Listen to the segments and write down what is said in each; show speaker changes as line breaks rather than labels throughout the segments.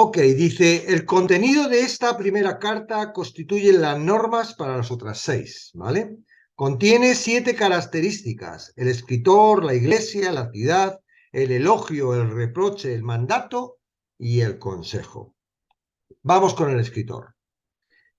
Ok, dice, el contenido de esta primera carta constituye las normas para las otras 6, ¿vale? Contiene 7 características: el escritor, la iglesia, la ciudad, el elogio, el reproche, el mandato y el consejo. Vamos con el escritor.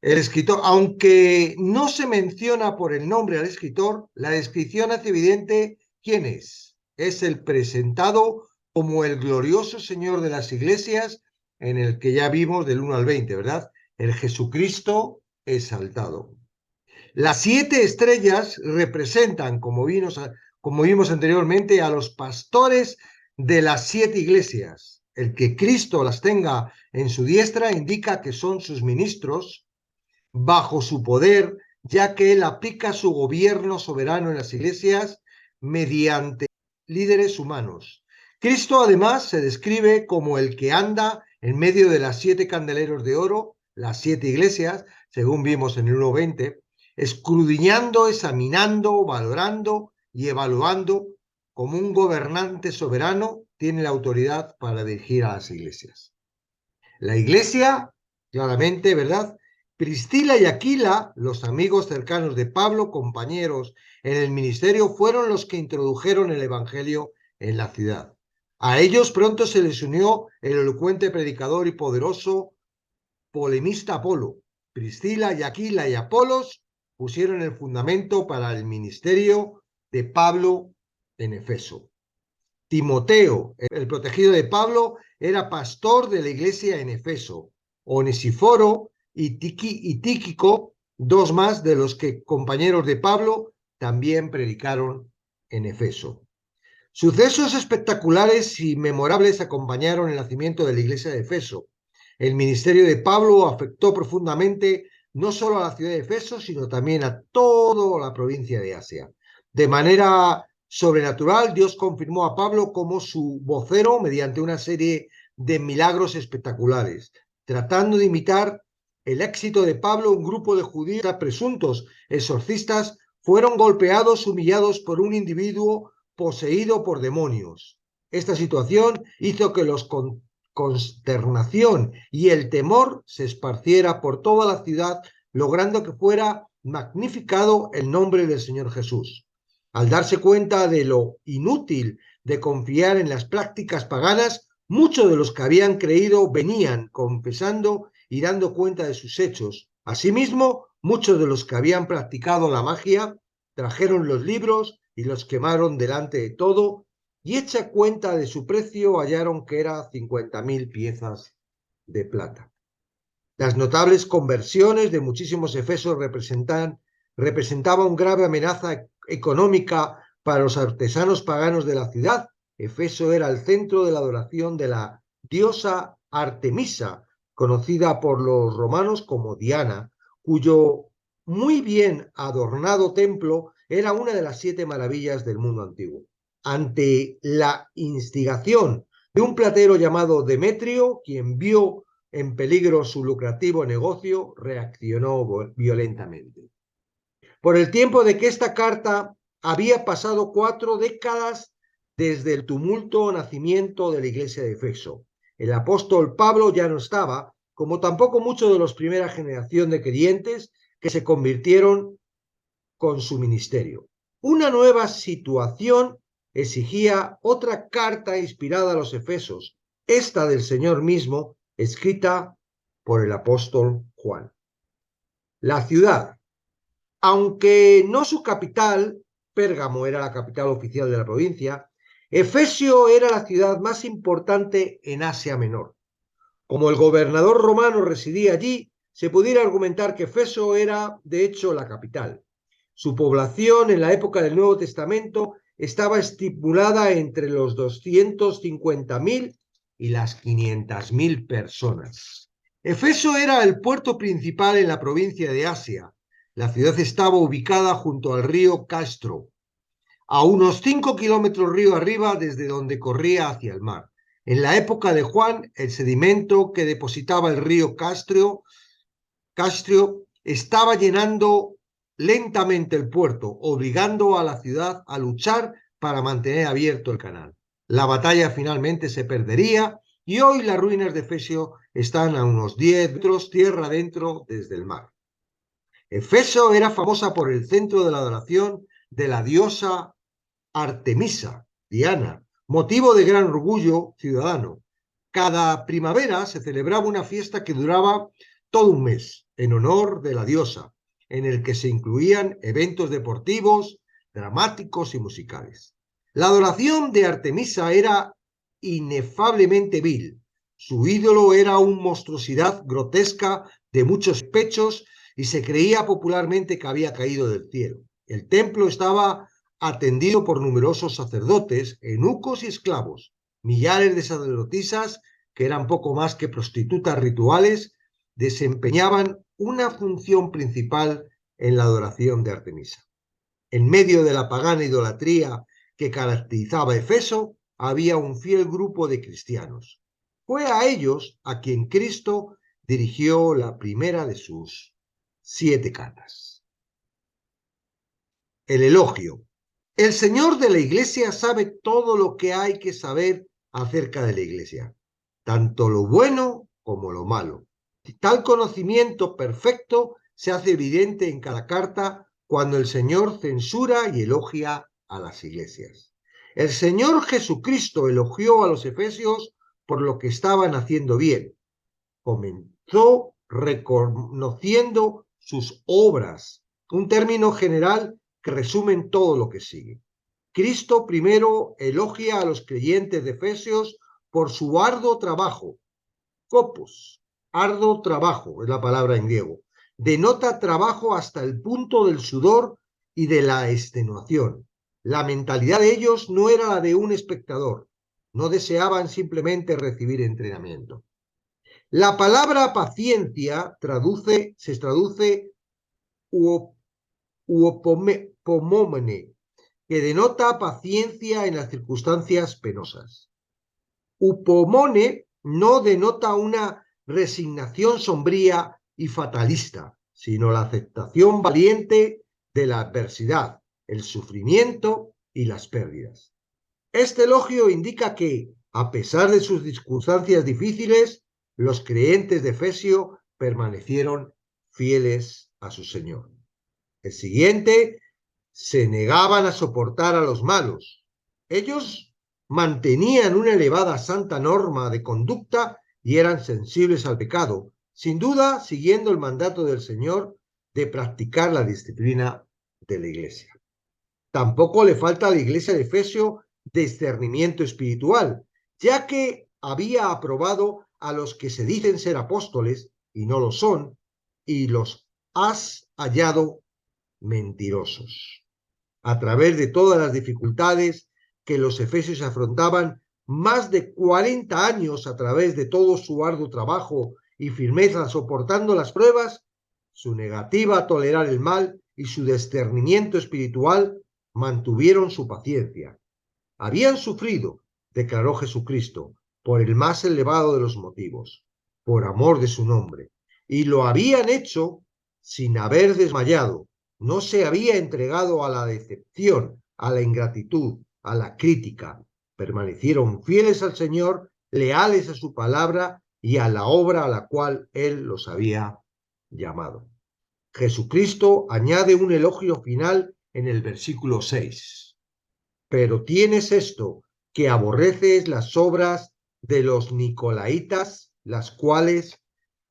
El escritor, aunque no se menciona por el nombre al escritor, la descripción hace evidente quién es. Es el presentado como el glorioso Señor de las iglesias, en el que ya vimos del 1 al 20, ¿verdad? El Jesucristo exaltado. Las 7 estrellas representan, como vimos anteriormente, a los pastores de las 7 iglesias. El que Cristo las tenga en su diestra indica que son sus ministros bajo su poder, ya que él aplica su gobierno soberano en las iglesias mediante líderes humanos. Cristo además se describe como el que anda en medio de las 7 candeleros de oro, las 7 iglesias, según vimos en el 1:20, escudriñando, examinando, valorando y evaluando. Como un gobernante soberano tiene la autoridad para dirigir a las iglesias. La iglesia, claramente, ¿verdad? Priscila y Aquila, los amigos cercanos de Pablo, compañeros en el ministerio, fueron los que introdujeron el evangelio en la ciudad. A ellos pronto se les unió el elocuente predicador y poderoso polemista Apolo. Priscila y Aquila y Apolos pusieron el fundamento para el ministerio de Pablo en Efeso. Timoteo, el protegido de Pablo, era pastor de la iglesia en Efeso. Onesíforo y Tíquico, 2 más de los que compañeros de Pablo, también predicaron en Efeso. Sucesos espectaculares y memorables acompañaron el nacimiento de la iglesia de Efeso. El ministerio de Pablo afectó profundamente no solo a la ciudad de Efeso, sino también a toda la provincia de Asia. De manera sobrenatural, Dios confirmó a Pablo como su vocero mediante una serie de milagros espectaculares. Tratando de imitar el éxito de Pablo, un grupo de judíos presuntos exorcistas fueron golpeados, humillados por un individuo poseído por demonios. Esta situación hizo que los consternación y el temor se esparciera por toda la ciudad, logrando que fuera magnificado el nombre del Señor Jesús. Al darse cuenta de lo inútil de confiar en las prácticas paganas, muchos de los que habían creído venían confesando y dando cuenta de sus hechos. Asimismo, muchos de los que habían practicado la magia trajeron los libros y los quemaron delante de todo, y hecha cuenta de su precio hallaron que era 50.000 piezas de plata. Las notables conversiones de muchísimos efesos representaban una grave amenaza económica para los artesanos paganos de la ciudad. Efeso era el centro de la adoración de la diosa Artemisa, conocida por los romanos como Diana, cuyo muy bien adornado templo era una de las 7 maravillas del mundo antiguo. Ante la instigación de un platero llamado Demetrio, quien vio en peligro su lucrativo negocio, reaccionó violentamente. Por el tiempo de que esta carta había pasado 4 décadas desde el tumulto nacimiento de la iglesia de Efeso. El apóstol Pablo ya no estaba, como tampoco muchos de los primera generación de creyentes que se convirtieron con su ministerio. Una nueva situación exigía otra carta inspirada a los efesos, esta del Señor mismo, escrita por el apóstol Juan. La ciudad, aunque no su capital, Pérgamo era la capital oficial de la provincia, Efesio era la ciudad más importante en Asia Menor. Como el gobernador romano residía allí, se pudiera argumentar que Efeso era, de hecho, la capital. Su población en la época del Nuevo Testamento estaba estipulada entre los 250.000 y las 500.000 personas. Efeso era el puerto principal en la provincia de Asia. La ciudad estaba ubicada junto al río Castro, a unos 5 kilómetros río arriba desde donde corría hacia el mar. En la época de Juan, el sedimento que depositaba el río Castro estaba llenando lentamente el puerto, obligando a la ciudad a luchar para mantener abierto el canal. La batalla finalmente se perdería y hoy las ruinas de Efeso están a unos 10 metros tierra adentro desde el mar. Efeso era famosa por el centro de la adoración de la diosa Artemisa, Diana, motivo de gran orgullo ciudadano. Cada primavera se celebraba una fiesta que duraba todo un mes en honor de la diosa, en el que se incluían eventos deportivos, dramáticos y musicales. La adoración de Artemisa era inefablemente vil. Su ídolo era una monstruosidad grotesca de muchos pechos y se creía popularmente que había caído del cielo. El templo estaba atendido por numerosos sacerdotes, eunucos y esclavos. Millares de sacerdotisas, que eran poco más que prostitutas rituales, desempeñaban una función principal en la adoración de Artemisa. En medio de la pagana idolatría que caracterizaba Efeso, había un fiel grupo de cristianos. Fue a ellos a quien Cristo dirigió la primera de sus 7 cartas. El elogio. El Señor de la Iglesia sabe todo lo que hay que saber acerca de la Iglesia, tanto lo bueno como lo malo. Tal conocimiento perfecto se hace evidente en cada carta cuando el Señor censura y elogia a las iglesias. El Señor Jesucristo elogió a los efesios por lo que estaban haciendo bien. Comenzó reconociendo sus obras, un término general que resume todo lo que sigue. Cristo primero elogia a los creyentes de Efesios por su arduo trabajo. Copos, arduo trabajo es la palabra en griego. Denota trabajo hasta el punto del sudor y de la extenuación. La mentalidad de ellos no era la de un espectador. No deseaban simplemente recibir entrenamiento. La palabra paciencia se traduce uopomone, que denota paciencia en las circunstancias penosas. Upomone no denota una resignación sombría y fatalista, sino la aceptación valiente de la adversidad, el sufrimiento y las pérdidas. Este elogio indica que, a pesar de sus circunstancias difíciles, los creyentes de Efesio permanecieron fieles a su Señor. El siguiente, se negaban a soportar a los malos. Ellos mantenían una elevada santa norma de conducta y eran sensibles al pecado, sin duda siguiendo el mandato del Señor de practicar la disciplina de la Iglesia. Tampoco le falta a la Iglesia de Efesio discernimiento espiritual, ya que había aprobado a los que se dicen ser apóstoles y no lo son, y los has hallado mentirosos. A través de todas las dificultades que los efesios afrontaban, más de 40 años a través de todo su arduo trabajo y firmeza soportando las pruebas, su negativa a tolerar el mal y su discernimiento espiritual mantuvieron su paciencia. Habían sufrido, declaró Jesucristo, por el más elevado de los motivos, por amor de su nombre, y lo habían hecho sin haber desmayado. No se había entregado a la decepción, a la ingratitud, a la crítica. Permanecieron fieles al Señor, leales a su palabra y a la obra a la cual Él los había llamado. Jesucristo añade un elogio final en el versículo 6. Pero tienes esto, que aborreces las obras de los nicolaitas, las cuales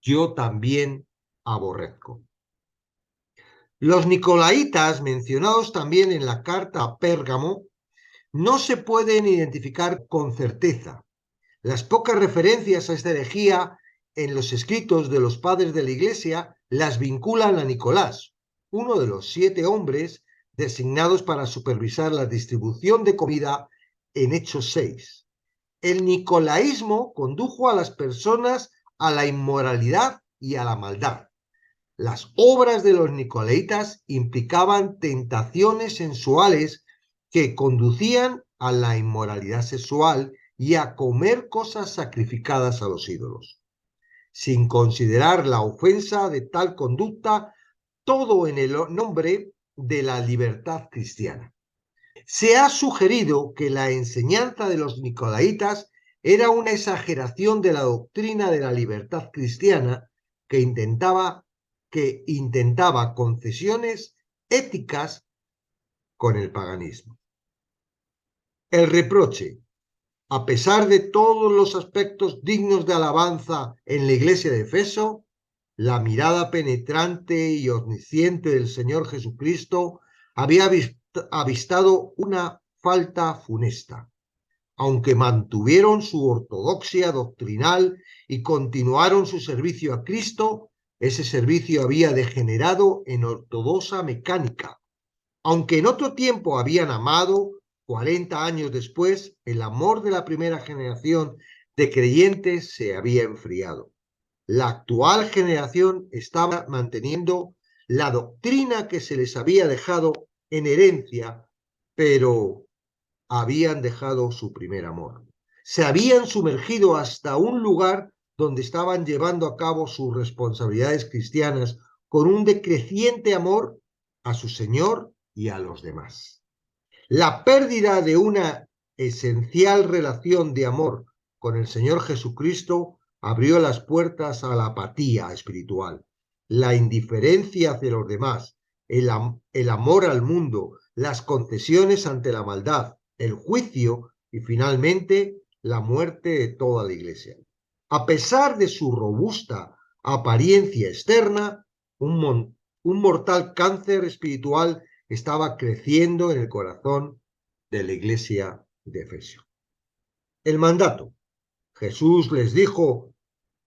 yo también aborrezco. Los nicolaitas, mencionados también en la carta a Pérgamo, no se pueden identificar con certeza. Las pocas referencias a esta herejía en los escritos de los padres de la Iglesia las vinculan a Nicolás, uno de los 7 hombres designados para supervisar la distribución de comida en Hechos 6. El nicolaísmo condujo a las personas a la inmoralidad y a la maldad. Las obras de los nicolaitas implicaban tentaciones sensuales que conducían a la inmoralidad sexual y a comer cosas sacrificadas a los ídolos. Sin considerar la ofensa de tal conducta, todo en el nombre de la libertad cristiana. Se ha sugerido que la enseñanza de los nicolaitas era una exageración de la doctrina de la libertad cristiana que intentaba concesiones éticas con el paganismo. El reproche, a pesar de todos los aspectos dignos de alabanza en la iglesia de Efeso, la mirada penetrante y omnisciente del Señor Jesucristo había avistado una falta funesta. Aunque mantuvieron su ortodoxia doctrinal y continuaron su servicio a Cristo, ese servicio había degenerado en ortodoxa mecánica. Aunque en otro tiempo habían amado, 40 años después, el amor de la primera generación de creyentes se había enfriado. La actual generación estaba manteniendo la doctrina que se les había dejado en herencia, pero habían dejado su primer amor. Se habían sumergido hasta un lugar donde estaban llevando a cabo sus responsabilidades cristianas con un decreciente amor a su Señor y a los demás. La pérdida de una esencial relación de amor con el Señor Jesucristo abrió las puertas a la apatía espiritual, la indiferencia hacia los demás, el amor al mundo, las concesiones ante la maldad, el juicio y finalmente la muerte de toda la iglesia. A pesar de su robusta apariencia externa, un mortal cáncer espiritual estaba creciendo en el corazón de la iglesia de Efesio. El mandato. Jesús les dijo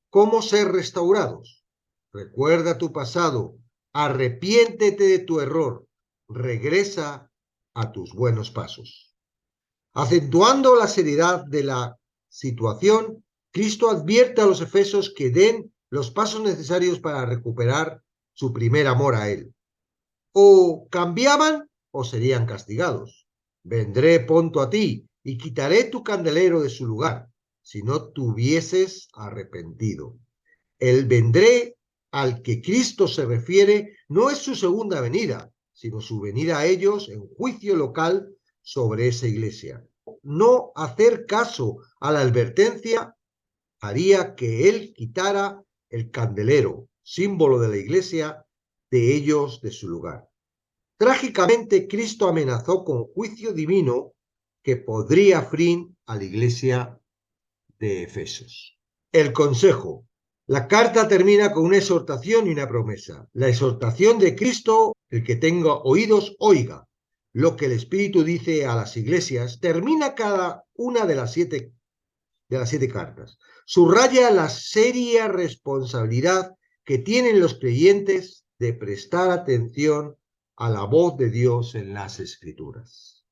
cómo ser restaurados. Recuerda tu pasado, arrepiéntete de tu error, regresa a tus buenos pasos. Acentuando la seriedad de la situación, Cristo advierte a los efesios que den los pasos necesarios para recuperar su primer amor a Él. O cambiaban o serían castigados. Vendré pronto a ti y quitaré tu candelero de su lugar, si no te hubieses arrepentido. El vendré al que Cristo se refiere no es su segunda venida, sino su venida a ellos en juicio local sobre esa iglesia. No hacer caso a la advertencia haría que él quitara el candelero, símbolo de la iglesia, de ellos de su lugar. Trágicamente, Cristo amenazó con juicio divino que podría fin a la iglesia de Efesos. El consejo. La carta termina con una exhortación y una promesa. La exhortación de Cristo, el que tenga oídos, oiga. Lo que el Espíritu dice a las iglesias termina cada una de las siete cartas. Subraya la seria responsabilidad que tienen los creyentes de prestar atención a la voz de Dios en las Escrituras.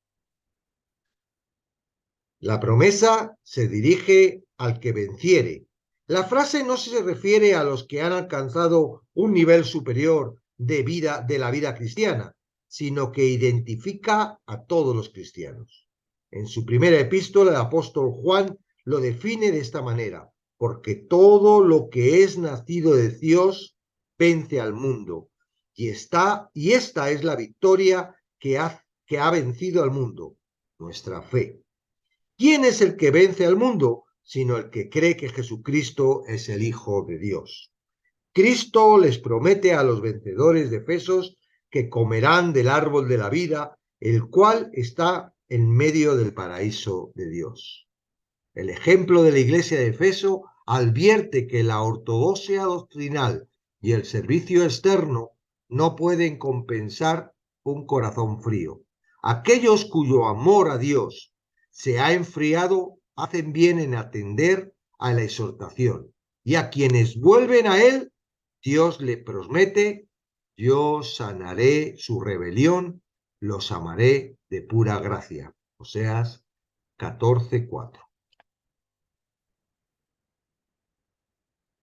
La promesa se dirige al que venciere. La frase no se refiere a los que han alcanzado un nivel superior de la vida cristiana, sino que identifica a todos los cristianos. En su primera epístola, el apóstol Juan lo define de esta manera: porque todo lo que es nacido de Dios vence al mundo, y esta es la victoria que ha vencido al mundo, nuestra fe. ¿Quién es el que vence al mundo? Sino el que cree que Jesucristo es el Hijo de Dios. Cristo les promete a los vencedores de Efesos que comerán del árbol de la vida, el cual está en medio del paraíso de Dios. El ejemplo de la iglesia de Efeso advierte que la ortodoxia doctrinal y el servicio externo no pueden compensar un corazón frío. Aquellos cuyo amor a Dios se ha enfriado hacen bien en atender a la exhortación, y a quienes vuelven a Él, Dios le promete: yo sanaré su rebelión, los amaré de pura gracia. Oseas 14:4.